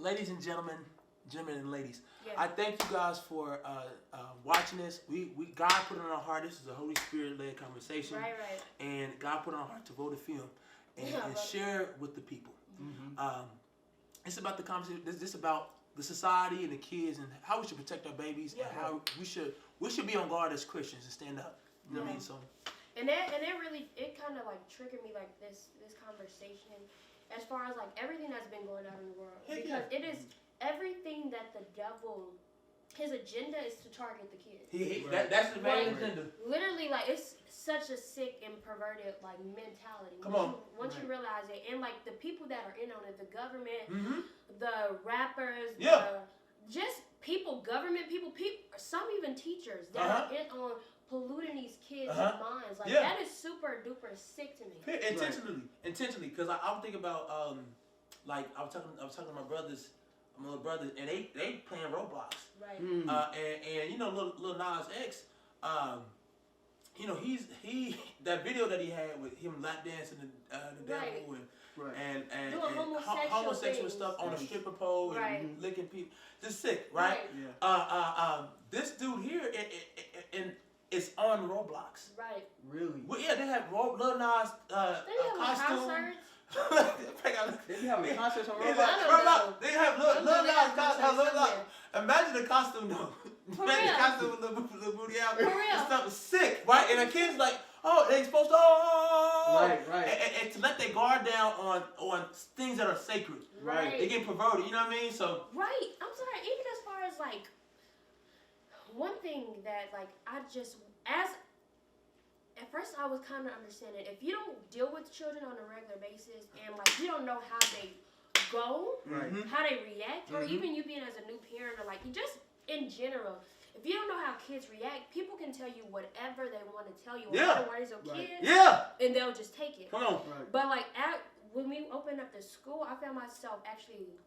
ladies and gentlemen, and ladies, Yeah. I thank you guys for watching this. We God put it on our heart. This is a Holy Spirit led conversation, Right. and God put it on our heart to vote a film and share it with the people. Mm-hmm. It's about the conversation. This is about the society and the kids and how we should protect our babies and how we should be on guard as Christians and stand up. You know what I mean? So. And that really kind of like triggered me like this conversation as far as like everything that's been going on in the world, because it is everything that the devil, his agenda is to target the kids. That's the main agenda. Literally, like, it's such a sick and perverted like mentality. Once you realize it, and like the people that are in on it, the government, the rappers, just people, government people, some even teachers that are in on polluting these kids' minds. Like that is super duper sick to me. Intentionally, because I was thinking about like I was talking to my little brothers, and they playing Roblox. Right. And you know, little Nas X, you know, he that video that he had with him lap dancing the devil and homosexual stuff on a stripper pole and licking people, just sick, right? This dude here, it's on Roblox. Right. Really? Well, yeah, they have Lil Nas costume. They be having concerts on Roblox. They have Lil Nas costume. Imagine the costume though. Imagine the costume with the booty out. For real. It's something sick, right? And the kids like, they supposed to right. And to let their guard down on things that are sacred. Right. They get perverted, you know what I mean? So. Right. I'm sorry. Even as far as like. One thing that, like, at first I was kind of understanding, if you don't deal with children on a regular basis and, like, you don't know how they go, how they react, or even you being as a new parent, or, like, just in general, if you don't know how kids react, people can tell you whatever they want to tell you, or what is your kids, and they'll just take it. Come on. But, like, when we opened up the school, I found myself actually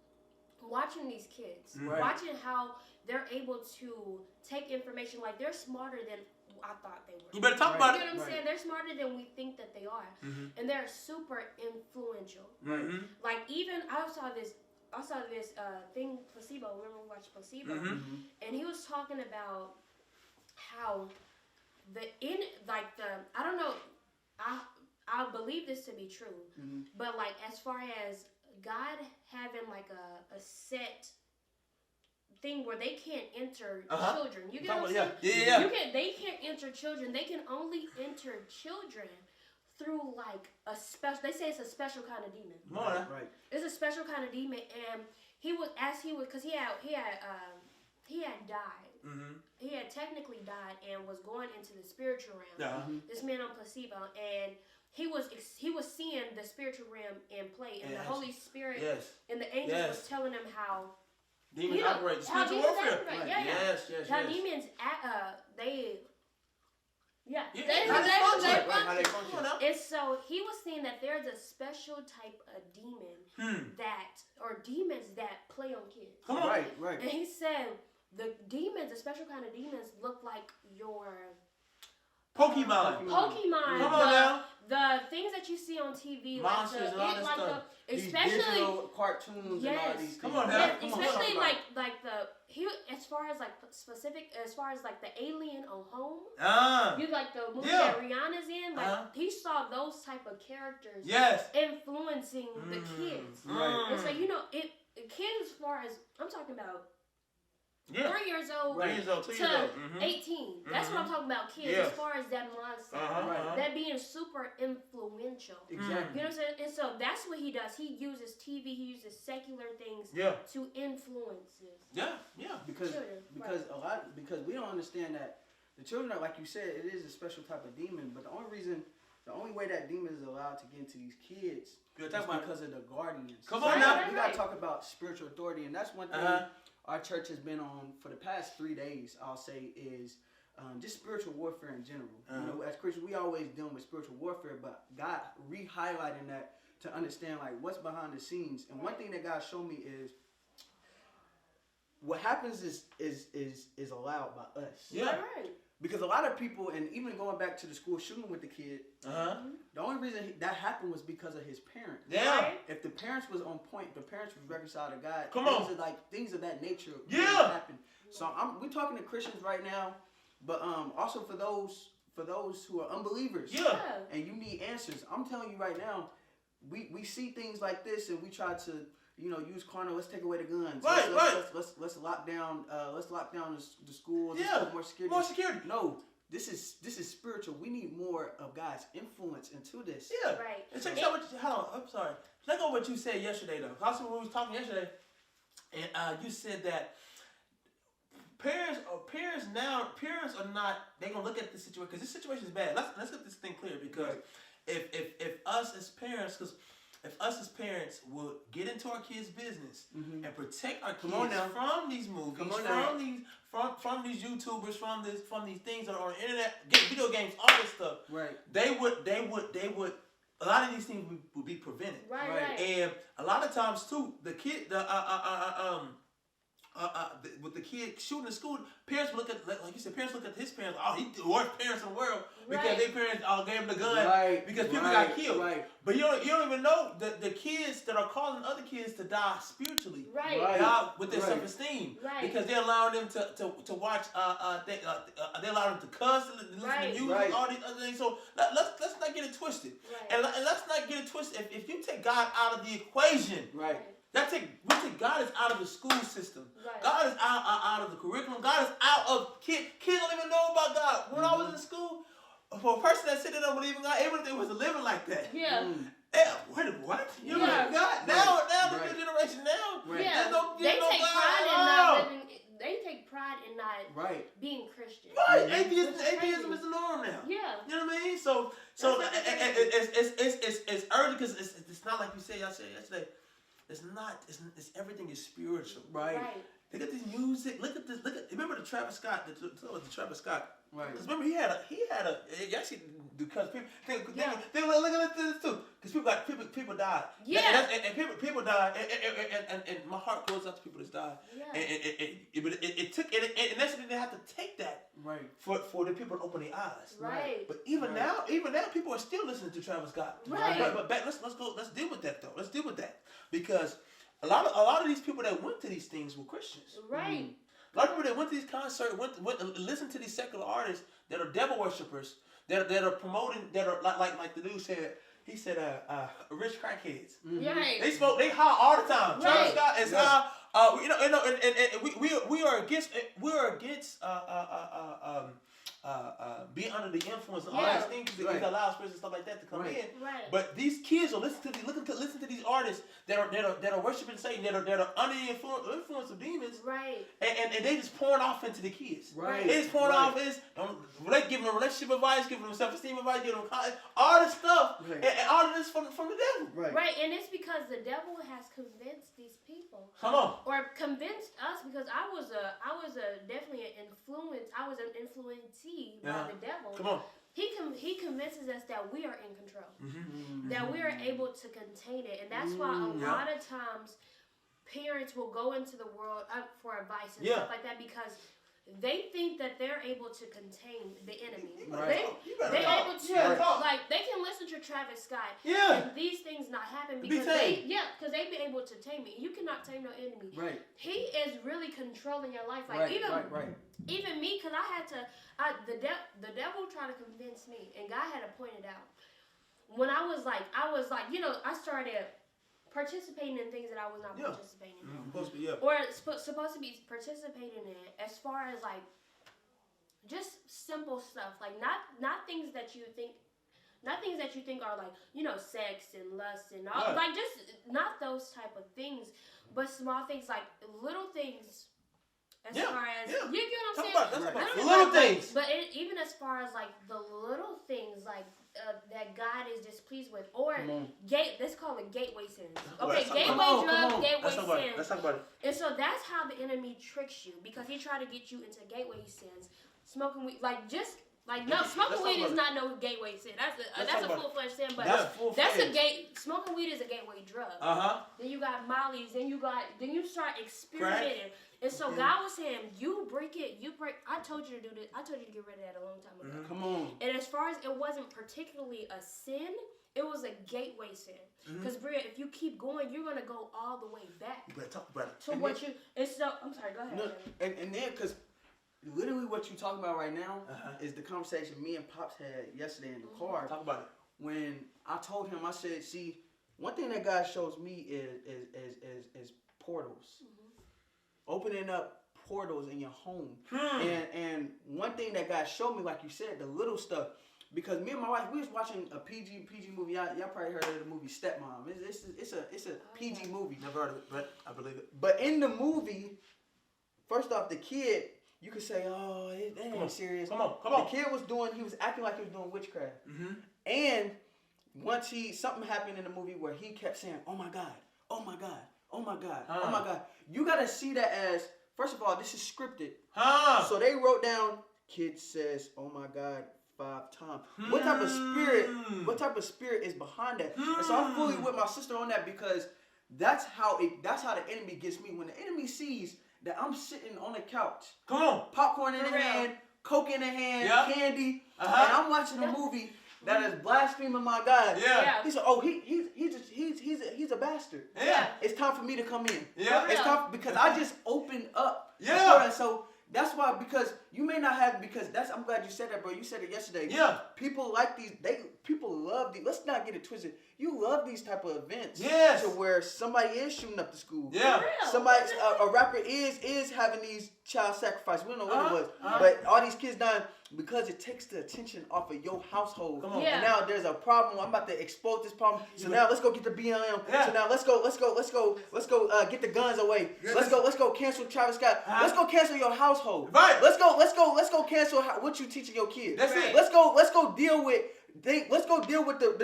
watching these kids, watching how they're able to take information, like they're smarter than I thought they were. You better talk about it. You know what I'm saying? They're smarter than we think that they are, and they're super influential. Like even I saw this thing, Placebo. Remember we watched Placebo, and he was talking about how I don't know, I believe this to be true, but like as far as God having like a set thing where they can't enter children. You get what I'm saying? Yeah. They can't enter children. They can only enter children through like a special. They say it's a special kind of demon. Right. It's a special kind of demon, and because he had died. He had technically died and was going into the spiritual realm. This man on placebo, and he was seeing the spiritual realm in play, and the Holy Spirit and the angels was telling him how demons operate. Spiritual warfare. Yes. How demons they function. And so he was saying that there's a special type of demon demons that play on kids. Come on. Right. And he said the special kind of demons look like your Pokemon. Come on now. The things that you see on TV, monsters and all this stuff. Especially these digital cartoons and all these things. Come on now. Especially like as far as like specific, as far as like the alien on Home. You like the movie that Rihanna's in. Like he saw those type of characters. Influencing the kids. And so kids as far as I'm talking about. 3 years old to 18. That's what I'm talking about, kids, as far as that mindset. That being super influential. Exactly. You know what I'm saying? And so that's what he does. He uses TV, he uses secular things to influence Because children. Because we don't understand that the children are, like you said, it is a special type of demon, but the only way that demon is allowed to get into these kids is because of the guardians. Come on now. We gotta talk about spiritual authority, and that's one thing our church has been on for the past 3 days, I'll say, is just spiritual warfare in general. You know, as Christians, we always dealing with spiritual warfare, but God re-highlighting that to understand like what's behind the scenes. And one thing that God showed me is what happens is allowed by us. Yeah. Because a lot of people, and even going back to the school shooting with the kid, the only reason that happened was because of his parents. Yeah. If the parents was on point, the parents was reconciled to God. Things of that nature. Happen. So we're talking to Christians right now, but also for those who are unbelievers. Yeah. And you need answers. I'm telling you right now, we see things like this and we try to, use carnal. Let's take away the guns. Let's lock down. Let's lock down the schools. Yeah. Let's put more security. More security. No, this is spiritual. We need more of God's influence into this. Yeah. Right. And check out I'm sorry. Check out what you said yesterday though. Also, when we was talking yesterday, and you said that parents are not. They're gonna look at the situation because this situation is bad. Let's get this thing clear because if us as parents, because if us as parents will get into our kids' business and protect our kids from these movies, from these YouTubers, from these things that are on the internet, video games, all this stuff, right? They would. A lot of these things would be prevented, right? And a lot of times too, with the kid shooting in school, parents look at, like you said, parents look at his parents. Oh, he's the worst parents in the world because their parents all gave him the gun because people got killed. Right. But you don't even know the kids that are causing other kids to die spiritually, die with their self-esteem, because they're allowing them to watch. They allow them to cuss, and listen to music, all these other things. So let's not get it twisted, and let's not get it twisted. If you take God out of the equation, we take God is out of the school system. God is out of the curriculum. God is out of kids. Kids don't even know about God. When I was in school, for a person that said they don't believe in God, everything was living like that. Yeah. What? You don't believe in God? Now the new generation now. They take pride in not living. They take pride in not being Christian. Atheism is the norm now. Yeah. You know what I mean? So it's urgent because it's not like you said yesterday. It's not. It's everything is spiritual, right? Look at this music. Remember the Travis Scott. The Travis Scott. Right. Because remember he had a. Actually, because people they look at this too. Because people died. Yeah. And people died. And my heart goes out to people that died. Yeah. But it took and that's they have to take that. Right. For the people to open their eyes. Right. But even now, people are still listening to Travis Scott. Right. But back, let's deal with that though. Let's deal with that because a lot of these people that went to these things were Christians. Right. A lot of people that went to these concerts, went listen to these secular artists that are devil worshippers, that are promoting, that are like the dude said. He said, rich crackheads. Right. They smoke. They high all the time. Travis Scott is high. And we are against being under the influence of all these things because it allows spirits and stuff like that to come in. Right. But these kids will listen to these artists that are worshiping Satan, that are under the influence of demons. Right. And they just pouring off into the kids. Right. They just pouring off giving them relationship advice, giving them self-esteem advice, giving them all this stuff, and all of this from the devil. Right. And it's because the devil has convinced these people. Come on. Or convinced us, because I was definitely an influence. I was an influencee by the devil. Come on. He convinces us that we are in control, that we are able to contain it, and that's why a lot of times parents will go into the world for advice and stuff like that because they think that they're able to contain the enemy. They're able to they can listen to Travis Scott and these things not happen because they be able to tame it. You cannot tame no enemy. Right. He is really controlling your life. Like even me, because the devil tried to convince me, and God had to point it out. When I was like, I started participating in things that I was not participating in. Or supposed to be participating in as far as like just simple stuff, like not things that you think are like, sex and lust and all, like just not those type of things, but small things like little things. As far as you get what I'm saying, little things. But even as far as like the little things like that God is displeased with, or let's call it gateway sins. Okay, gateway drugs, gateway sins. Let's talk about it. And so that's how the enemy tricks you, because he tried to get you into gateway sins, smoking weed, smoking weed is not no gateway sin. That's a full-fledged sin, but smoking weed is a gateway drug. Then you got mollies, then you start experimenting. And so God was saying, you break. I told you to do this. I told you to get rid of that a long time ago. Come on. And as far as it wasn't particularly a sin, it was a gateway sin. Because Bria, if you keep going, you're gonna go all the way back. You better talk about it. So what you? It's so. I'm sorry. Go ahead. No, and then because literally what you're talking about right now is the conversation me and Pops had yesterday in the car. Talk about it. When I told him, I said, see, one thing that God shows me is portals. Opening up portals in your home. And one thing that God showed me, like you said, the little stuff. Because me and my wife, we was watching a PG movie. Y'all probably heard of the movie Stepmom. It's a PG movie. Never heard of it, but I believe it. But in the movie, first off, the kid, you could say, oh, that ain't serious. Come on. The kid he was acting like he was doing witchcraft. And once something happened in the movie where he kept saying, oh my God, oh my God, oh my God, oh my God. You got to see that as, first of all, this is scripted. So they wrote down, kid says, oh my God, 5 times. What type of spirit is behind that? And so I'm fully with my sister on that because that's how the enemy gets me. When the enemy sees that I'm sitting on the couch, popcorn in the hand, Coke in the hand, candy, and I'm watching a movie that is blaspheming my God. He said, "Oh, he's a bastard. It's time for me to come in. It's time because I just opened up. So that's why, because you may not have, I'm glad you said that, bro. You said it yesterday. People like these. People love these. Let's not get it twisted. You love these type of events. To where somebody is shooting up the school. Somebody, a rapper is having these child sacrifices. We don't know what it was, but all these kids dying because it takes the attention off of your household. And now there's a problem. I'm about to expose this problem. So now let's go get the BLM. So now let's go get the guns away. Let's go cancel Travis Scott. Let's go cancel your household. Let's go cancel what you teaching your kids. That's it. Let's go deal with the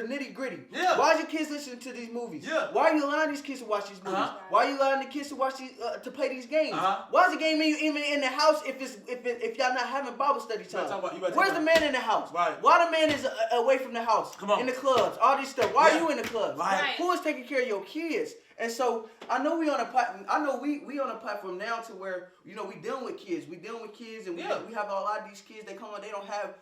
nitty gritty. Why are your kids listening to these movies? Why are you allowing these kids to watch these movies? Why are you allowing the kids to watch these to play these games? Why is the game even in the house if y'all not having Bible study time? Where's the man in the house? Why the man is away from the house? In the clubs, all this stuff. Why are you in the clubs? Who is taking care of your kids? And so I know we on a platform now to where we dealing with kids. We dealing with kids, and we have a lot of these kids. They come on, they don't have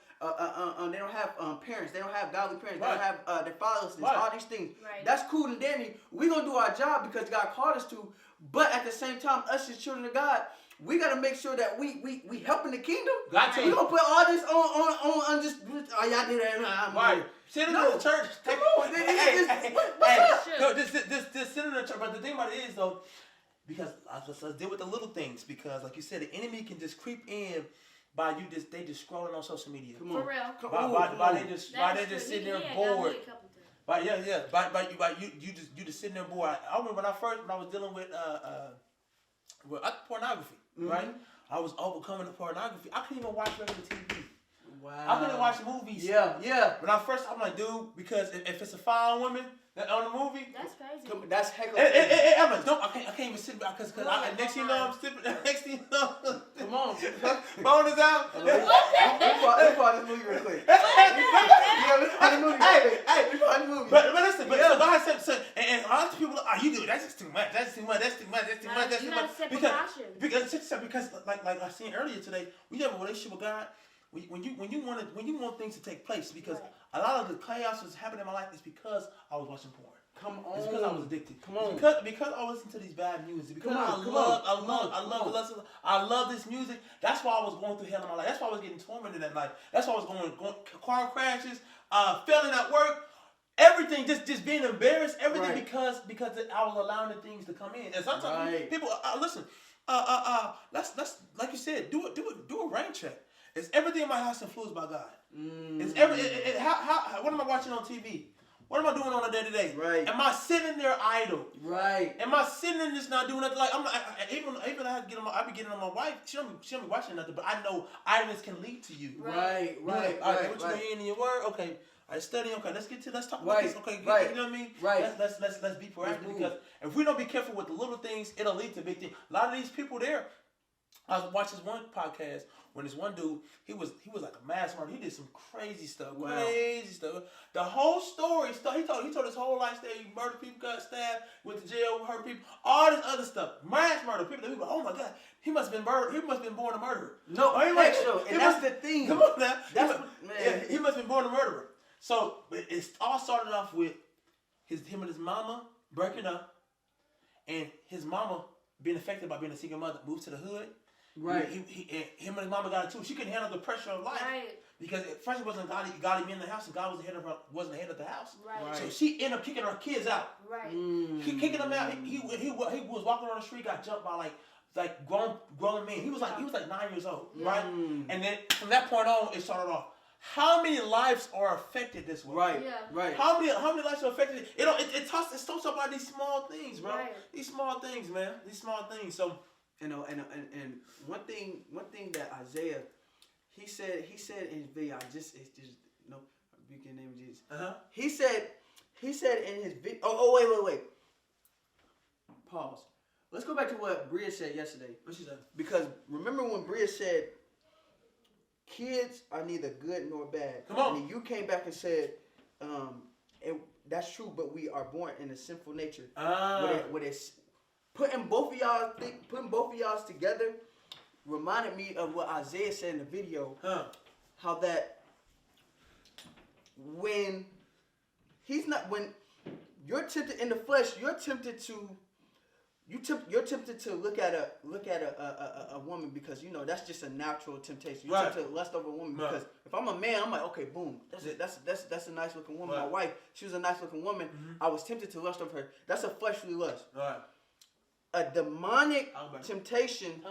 parents. They don't have godly parents. They don't have their fatherlessness. All these things. That's cool and dandy. We gonna do our job because God called us to. But at the same time, us as children of God, we gotta make sure that we helping the kingdom. We don't put all this on just y'all do that. Sit in the church. Come on, This sit in the church. But the thing about it is though, because let's deal with the little things. Because like you said, the enemy can just creep in by they just scrolling on social media. For real. By they just sitting there bored. You just sitting there bored. I remember when I was dealing with pornography, right? I was overcoming the pornography. I couldn't even watch regular TV. I couldn't watch movies. When I'm like, dude, because if it's a fine woman on the movie, that's crazy. That's heckling. I'm like, I can't even sit back because next thing you know, I'm sipping. Next thing you know, come on, phone is out. Let's pause this movie real quick. Let's pause the movie. But listen, so God said, and a lot of people, you do it. That's just too much. That's too much. Because like I seen earlier today, we have a relationship with God. When you want things to take place, because a lot of the chaos that's happening in my life is because I was watching porn. Come on. It's because I was addicted. Come on. Because I listen to these bad music. Because I love this music. That's why I was going through hell in my life. That's why I was getting tormented at night. That's why I was going car crashes, failing at work. Everything, just being embarrassed. Everything because I was allowing the things to come in. And sometimes people listen. Let's like you said, do a rain check. Is everything in my house influenced by God? What am I watching on TV? What am I doing on a day-to-day? Am I sitting there idle? Am I sitting there just not doing nothing? Like even I have to get on I be getting on my wife. She don't be watching nothing, but I know idleness can lead to you. Right. What you doing in your word? Okay. I study. Okay, let's talk about this. Okay, you know what I mean? Let's be proactive because if we don't be careful with the little things, it'll lead to big things. A lot of these people there, I was watching this one podcast when this one dude, he was like a mass murderer. He did some crazy stuff. The whole story, he told his whole life story. He murdered people, got stabbed, went to jail, hurt people, all this other stuff. Mass murder. People go, oh my God, he must have been born a murderer. No, and that's the thing. Come on now. He must have been born a murderer. So it all started off with him and his mama breaking up, and his mama being affected by being a single mother, moved to the hood. Right. Him and his mama got it too. She couldn't handle the pressure of life. Right. Because first it wasn't God him in the house, and God wasn't the head of the house. Right. So she ended up kicking her kids out. Right. Kicking them out. He was walking on the street, got jumped by like grown men. He was like 9 years old, right? And then from that point on, it started off. How many lives are affected this way? Right. Yeah. Right. How many lives are affected? It talks about these small things, bro. Right. These small things, man. These small things. So. And one thing that Isaiah, he said in his video, it's just rebuke in the name of Jesus. He said in his video. Wait. Pause. Let's go back to what Bria said yesterday. What she said? Because remember when Bria said, kids are neither good nor bad. Come on. And you came back and said, and that's true, but we are born in a sinful nature. Where it's putting both of y'all together reminded me of what Isaiah said in the video. How that when you're tempted in the flesh, you're tempted to look at a woman because that's just a natural temptation. You're tempted to lust over a woman because if I'm a man, I'm like, okay, boom, that's a nice looking woman. My wife, she was a nice looking woman. I was tempted to lust over her. That's a fleshly lust. Right. A demonic temptation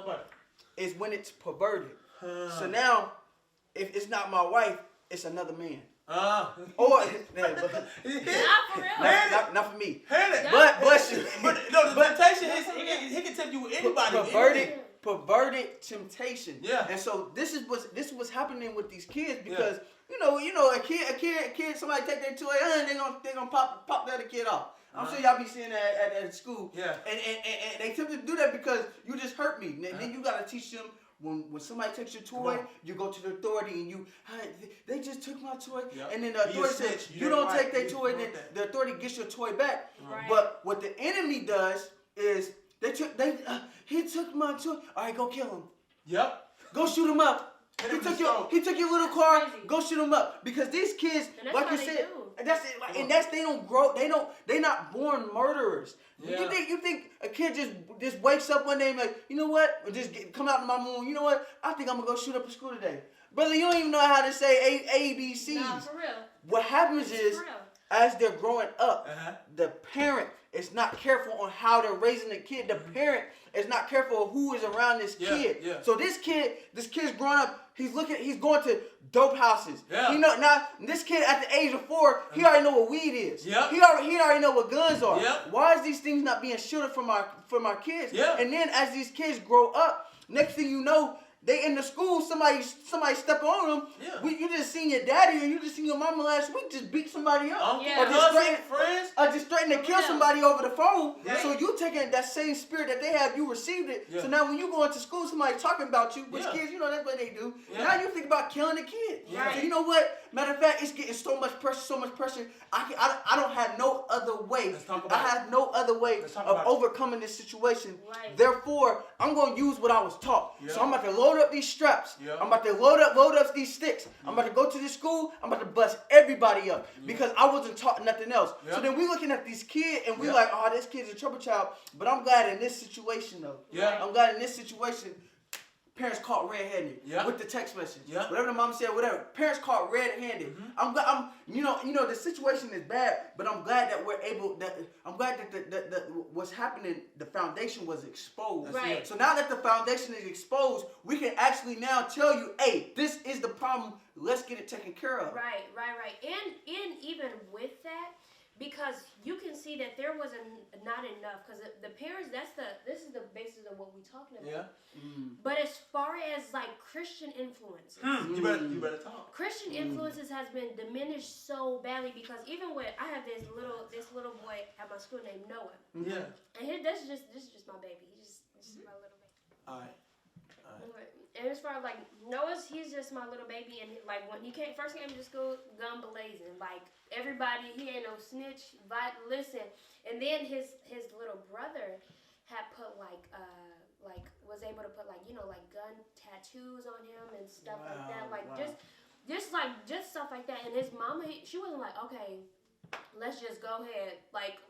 is when it's perverted. So now, if it's not my wife, it's another man. Or not for real. Not for me. But bless you. But the temptation is he can tempt you with anybody. Perverted temptation. Yeah. And so this is what's happening with these kids because a kid somebody take their toy and they gonna pop the other kid off. I'm sure y'all be seeing that at school. Yeah. And they tempted to do that because you just hurt me. And then you gotta teach them when somebody takes your toy, you go to the authority and they just took my toy. Yep. And then the authority says you don't take their toy, and then the authority gets your toy back. Right. But what the enemy does is he took my toy. All right, go kill him. Yep. Go shoot him up. He took your little car. Go shoot him up because these kids, like you said. That's it, and they don't grow. They're not born murderers. Yeah. You think a kid just wakes up one day and like, you know what? Or just come out in my moon. You know what? I think I'm gonna go shoot up a school today, brother. You don't even know how to say A B C's. Nah, for real. What happens is, as they're growing up, the parent is not careful on how they're raising the kid. The parent is not careful of who is around this kid. Yeah. So this kid's growing up. He's going to dope houses. Yeah. Now this kid at the age of 4, he already know what weed is. Yep. He already know what guns are. Yep. Why is these things not being shielded from our kids? Yep. And then as these kids grow up, next thing you know, they in the school, somebody step on them. Yeah. You just seen your daddy or you just seen your mama last week just beat somebody up. Or just threaten to kill somebody over the phone. Yeah. So you taking that same spirit that they have, you received it. Yeah. So now when you go into school, somebody talking about you, which kids, that's what they do. Yeah. Now you think about killing a kid. Yeah. So you know what? Matter of fact, it's getting so much pressure. I don't have no other way. I have no other way of overcoming this situation. Right. Therefore, I'm going to use what I was taught. Yeah. So I'm about to load up these straps. Yeah. I'm about to load up these sticks. Yeah. I'm about to go to this school. I'm about to bust everybody up because I wasn't taught nothing else. Yeah. So then we looking at these kids and we like, oh, this kid's a trouble child. But I'm glad in this situation though. Yeah. I'm glad in this situation. Parents caught red-handed with the text message. Yep. Whatever the mom said, whatever. Parents caught red-handed. Mm-hmm. The situation is bad, but I'm glad that I'm glad that what's happening, the foundation was exposed. Right. So now that the foundation is exposed, we can actually now tell you, hey, this is the problem. Let's get it taken care of. Right. And even with that, because you can see that there wasn't not enough, because the parents, this is the basis of what we're talking about. Yeah. Mm. But as far as like Christian influences, you better talk. Christian influences has been diminished so badly because even when I have this little boy at my school named Noah. Yeah. And this is just my baby. He's just my little baby. All right. And as far as like Noah's, he's just my little baby, and like when he first came to school, gun blazing, like everybody, he ain't no snitch. But listen, and then his little brother had put like was able to put like like gun tattoos on him and stuff like that, like just stuff like that. And his mama, she wasn't like, okay, let's just go ahead, like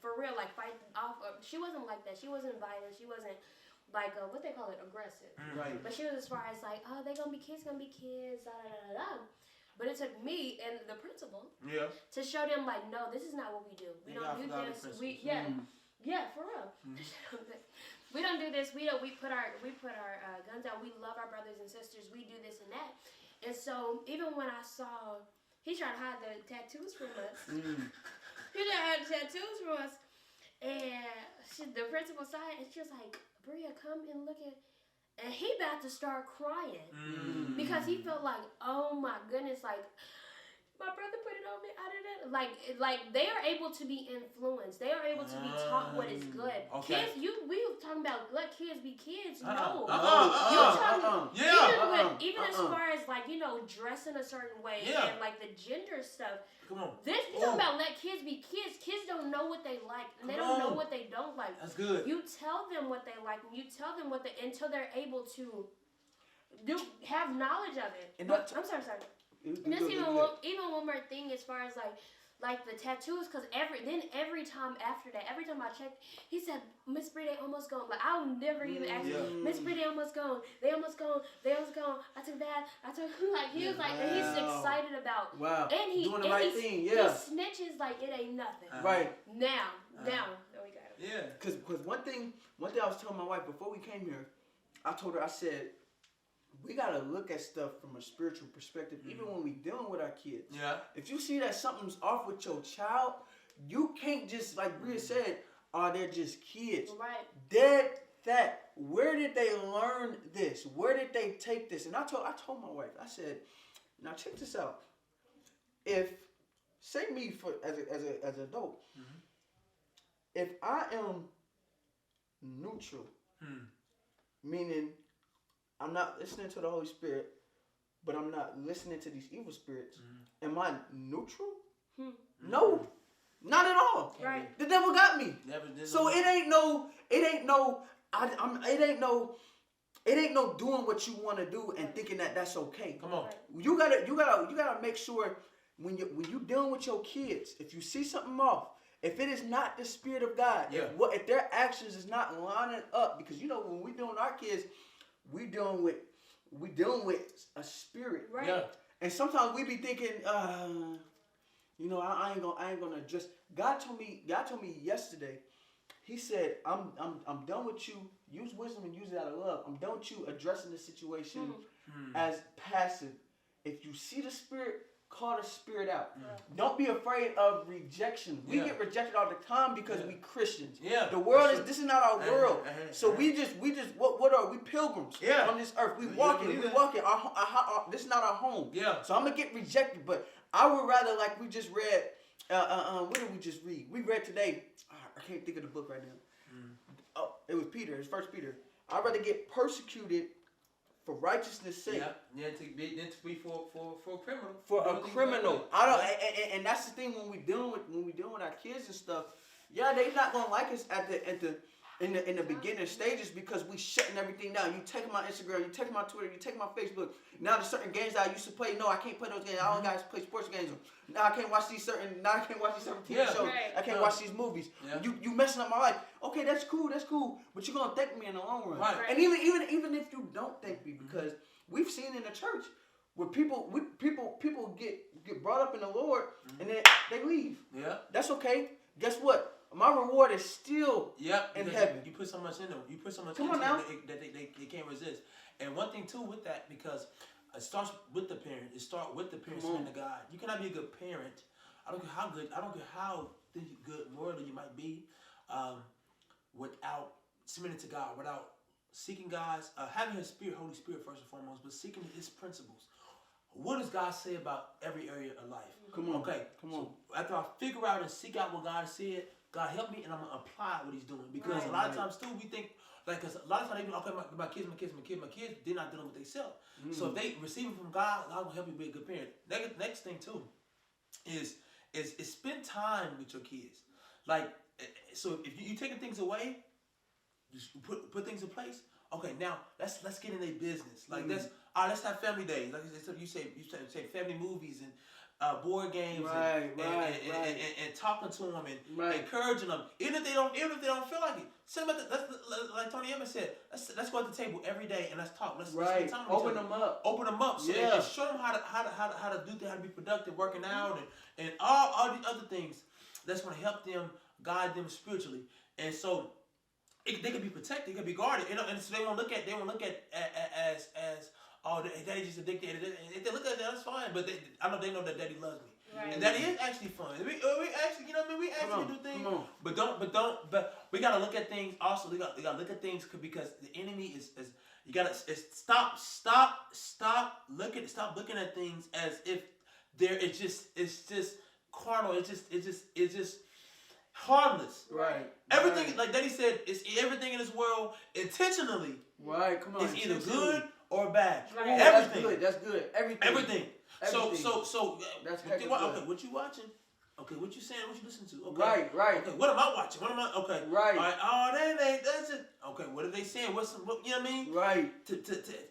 for real, like fight off. She wasn't like that. She wasn't violent. She wasn't like what they call it, aggressive. Right. But she was as far as like, oh, they gonna be kids, da da da da. But it took me and the principal to show them like, no, this is not what we do. We don't do this. Yeah, for real. We don't do this. We put our guns out. We love our brothers and sisters. We do this and that. And so even when I saw he tried to hide the tattoos from us. He tried to hide the tattoos from us. And the principal saw it, and she was like, Bria, come and look at. And he about to start crying because he felt like, oh my goodness, like my brother put it on me. Like they are able to be influenced. They are able to be taught what is good. Okay. Kids, we were talking about let kids be kids. No. You're talking even as far as like dressing a certain way and like the gender stuff. Come on. This you talking about let kids be kids. Kids don't know what they like and they don't know what they don't like. That's good. You tell them what they like and you tell them what until they're able to have knowledge of it. I'm sorry. And there's even one more thing as far as like the tattoos, because every time after that, every time I checked, he said, Miss Bree, they almost gone. Like I'll never even ask him, Miss Bree, they almost gone. They almost gone. I took that. Like he was like, and he's excited about. Wow. And he doing the right thing. He snitches like it ain't nothing. Right. Now we got it. Yeah. Because one thing I was telling my wife before we came here, I told her, I said, we gotta look at stuff from a spiritual perspective, even when we dealing with our kids. Yeah. If you see that something's off with your child, you can't just, like Bria said, they're just kids. Right. Dead fact. Where did they learn this? Where did they take this? And I told my wife, I said, now check this out. If say me as an adult, if I am neutral, meaning I'm not listening to the Holy Spirit, but I'm not listening to these evil spirits. Am I neutral? No, not at all. Right. The devil got me. So it ain't no doing what you want to do and thinking that that's okay. Come on. You gotta make sure when you dealing with your kids, if you see something off, if it is not the Spirit of God, if their actions is not lining up, because when we dealing with our kids, we dealing with a spirit, right? Yeah. And sometimes we be thinking, I ain't gonna address. God told me yesterday. He said, I'm done with you. Use wisdom and use it out of love. I'm done with you addressing the situation as passive. If you see the spirit, call the spirit out. Don't be afraid of rejection. We get rejected all the time because we Christians. Yeah. The world this is not our world. So we just what are we, pilgrims on this earth? We walking. This is not our home. Yeah. So I'm gonna get rejected, but I would rather, like we just read. What did we just read? We read today. I can't think of the book right now. Oh, it was Peter. It's 1 Peter. I'd rather get persecuted for righteousness' sake. Yeah, to be for a criminal. For a criminal. I don't, and that's the thing when we dealing with our kids and stuff. Yeah, they not gonna like us in the beginning stages because we shutting everything down. You take my Instagram, you take my Twitter, you take my Facebook. Now there's certain games that I used to play. No, I can't play those games. I only guys play sports games. Now I can't watch these certain TV shows. Right. I can't watch these movies. Yeah. You messing up my life. Okay, that's cool. But you're gonna thank me in the long run. Right. And even if you don't thank me, because we've seen in the church where people get brought up in the Lord and then they leave. Yeah. That's okay. Guess what? My reward is still in heaven. You put so much in them. You put so much into them that they can't resist. And one thing too with that, because it starts with the parent. It starts with the parent submitting to God. You cannot be a good parent. I don't care how good morally you might be, without submitting to God, without seeking God's, having His Spirit, Holy Spirit first and foremost, but seeking His principles. what does God say about every area of life? Come on. Okay. Come on. So after I figure out and seek out what God said, God help me, and I'm gonna apply what He's doing. Because a lot of times too, we think like, cause a lot of times they be okay, my kids, they're not dealing with themselves. So if they receive it from God, God will help you be a good parent. Next thing too, is spend time with your kids. Like, so if you taking things away, just put things in place. Okay, now let's get in their business. Like let's have family days. Like you say family movies and board games, and talking to them and encouraging them. Even if they don't feel like it, send them like Tony Evans said. Let's go at the table every day and let's talk. Let's spend time with Open them up. So and show them how to do things, how to be productive, working out, and all these other things that's going to help them, guide them spiritually. And so they can be protected, they can be guarded, and so they won't look at as oh, daddy just addicted. If they look at that, that's fine. But I know they know that daddy loves me, and daddy is actually fun. We actually, you know what I mean? We actually do things, but we gotta look at things. Also, we gotta look at things because the enemy is you gotta stop looking at things as if it's just carnal. It's just harmless. Right. Everything, like Daddy said, it's everything in this world intentionally. Right. Come on. It's either good or bad. Right. Everything. That's good. Everything. So that's okay, what you watching? Okay, what you saying? What you listening to? Okay. Right. Okay, what am I watching? Okay. Right. All right. Oh, that's it. Okay, what are they saying? What you know what I mean? Right. To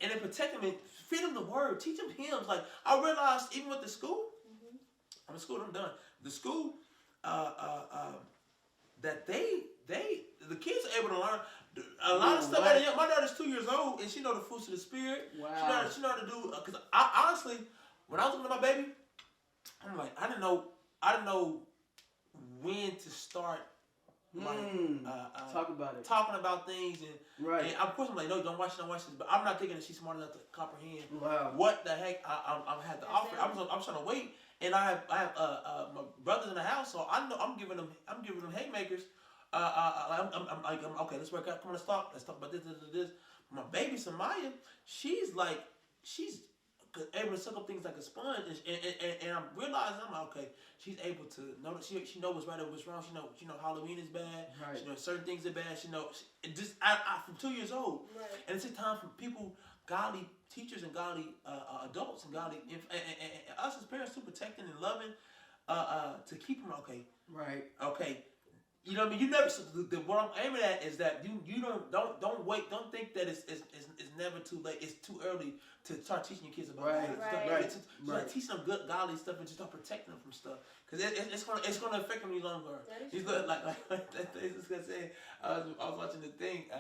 and then protect them and feed them the word. Teach them hymns. Like I realized even with the school, I'm in school. I'm done. The school, that the kids are able to learn a lot of stuff. My daughter's 2 years old and she know the fruits of the spirit. Wow. She know how to do. Because I honestly, when I was looking at my baby, I'm like, I didn't know when to start. Talk about it. Talking about things and of course I'm like, no, don't watch this. But I'm not thinking that she's smart enough to comprehend what the heck I had to offer. I'm trying to wait, and I have my brothers in the house, so I know I'm giving them haymakers. I'm like, okay, let's work out. Come on, let's talk about this. My baby Samaya, she's able to suck up things like a sponge, and I'm realizing I'm like, okay, she's able to know that she know what's right and what's wrong. She know Halloween is bad. Right. She knows certain things are bad. She know I from 2 years old, and it's a time for people, godly teachers and godly adults and godly and us as parents to protecting and loving, to keep them okay. Right. Okay. You know what I mean? You never. What I'm aiming at is that you don't wait. Don't think that it's never too late. It's too early to start teaching your kids about stuff. Teach them good godly stuff and just start protecting them from stuff, because it's gonna affect them in the long run. He's like this guy said. I was watching the thing.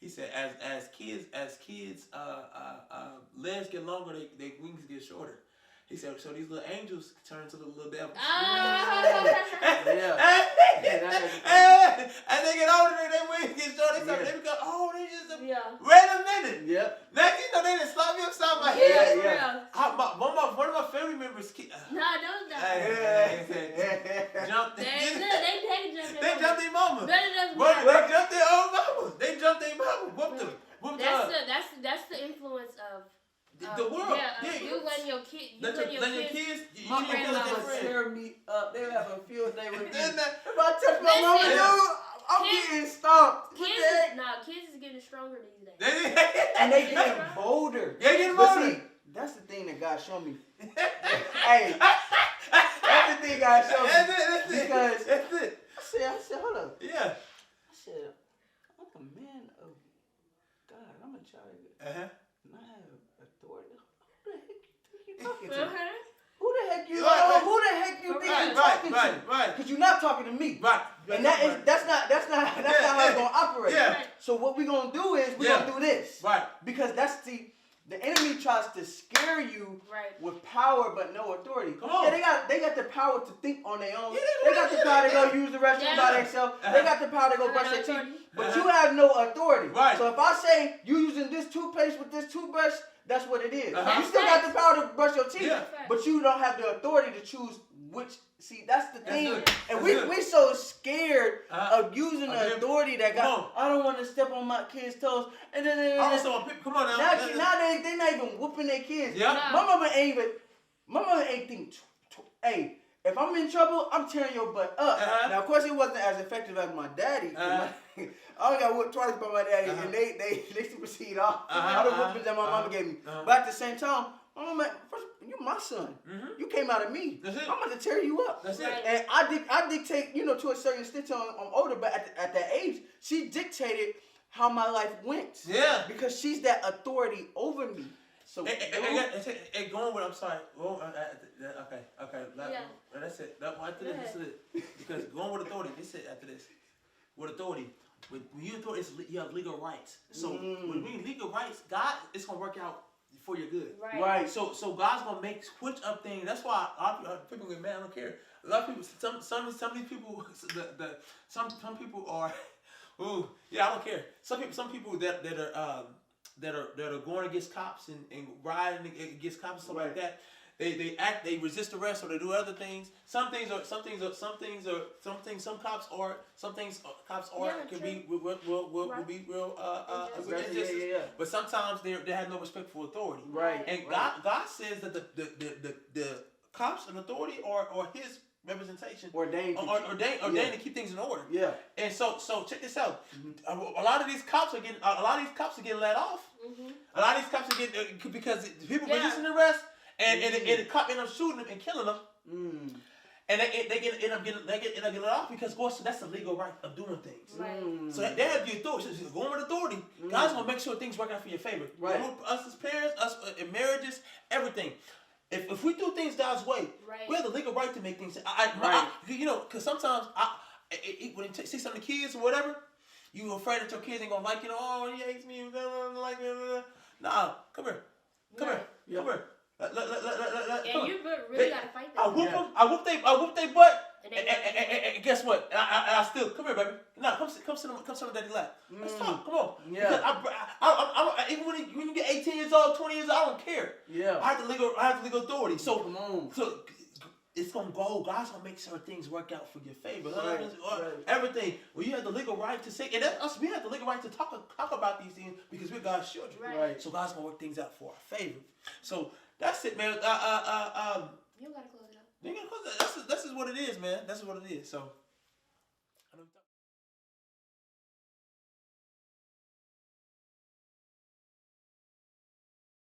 He said as kids legs get longer, they wings get shorter. He said, so these little angels turn to the little devils. And they get older and their wings get shorter. They become, they just, wait a minute. Yep. Next you know, they didn't slap me upside my head. One of my family members, don't. Jumped. They jumped their mama. They jumped their own mama. They jumped their mama. Whooped them. That's the influence of the world. You letting your kids. My grandma would tear me up. They would have a field day with me. If I touch my mama, dude, I'm getting stomped. Kids is getting stronger these days. And they getting bolder. They getting bolder. See, that's the thing that God showed me. Hey, that's the thing God showed me. Because I said, hold up. Yeah. I said, I'm a man of God. I'm a child of God. And I have authority. Who the heck you talking to? Who the heck you think you're talking to? Right. Because you're not talking to me. Right. And that's not how it's gonna operate. Yeah. So what we're gonna do is we're gonna do this. Right. Because that's the enemy tries to scare you with power but no authority. Come on. Yeah, they got the power to think on their own. They got the power to go use the restroom by themselves. They got the power to go brush their teeth. But you have no authority. Right. So if I say you using this toothpaste with this toothbrush, that's what it is. You still got the power to brush your teeth, but you don't have the authority to choose which. See, that's the thing. And we so scared of using the authority that got. I don't want to step on my kids' toes. And then come on now. Nowadays they not even whooping their kids. Yeah. My mama ain't think. Hey, if I'm in trouble, I'm tearing your butt up. Now, of course, it wasn't as effective as my daddy. I only got whooped twice by my daddy, and they supersede all the whoopings that my mama gave me. But at the same time, my mama, first, you my son. You came out of me. That's it. I'm about to tear you up. That's it. And I dictate, to a certain extent. I'm older, but at that age, she dictated how my life went. Yeah. Because she's that authority over me. So going with, I'm sorry. Well, okay. That's it. After this is it. Because going with authority, this is it after this. With authority, when you authority, you have legal rights. So when we legal rights, God, it's gonna work out for your good. Right. So God's gonna switch up things. That's why a lot of people get mad. I don't care. A lot of people, some of these people, some people are. Ooh, yeah, I don't care. Some people that are going against cops and riding against cops and stuff like that. They resist arrest or they do other things. Some cops can be will be real injustice. But sometimes they have no respect for authority. Right. And God says that the cops and authority are his representation ordained to keep things in order. Yeah. And so check this out. A lot of these cops are getting let off. A lot of these cops are getting because people resisting arrest and the cop end up shooting them and killing them. And they end up getting let off because of course that's the legal right of doing things. Right. So they have the authority. So going with authority, God's gonna make sure things work out for your favor. Right. Us as parents, us in marriages, everything. If we do things God's way, we have the legal right to make things. Because sometimes when you see some of the kids or whatever, you afraid that your kids ain't gonna like you. Oh, he hates me. Like nah, come here. And you really gotta fight that. I whoop they butt. And guess what? I still come here, baby. No, come sit on daddy's lap. Let's talk. Come on. Yeah. Because I even when you get 18 years old, 20 years old, I don't care. Yeah. I have the legal authority. So come on. So it's gonna go. God's gonna make sure things work out for your favor. Right. Everything. Well, you have the legal right to say, and that's us. We have the legal right to talk about these things because we're God's children. Right. So God's gonna work things out for our favor. So that's it, man. You don't gotta close it up. You gotta close it. This is what it is, man. That's what it is. So.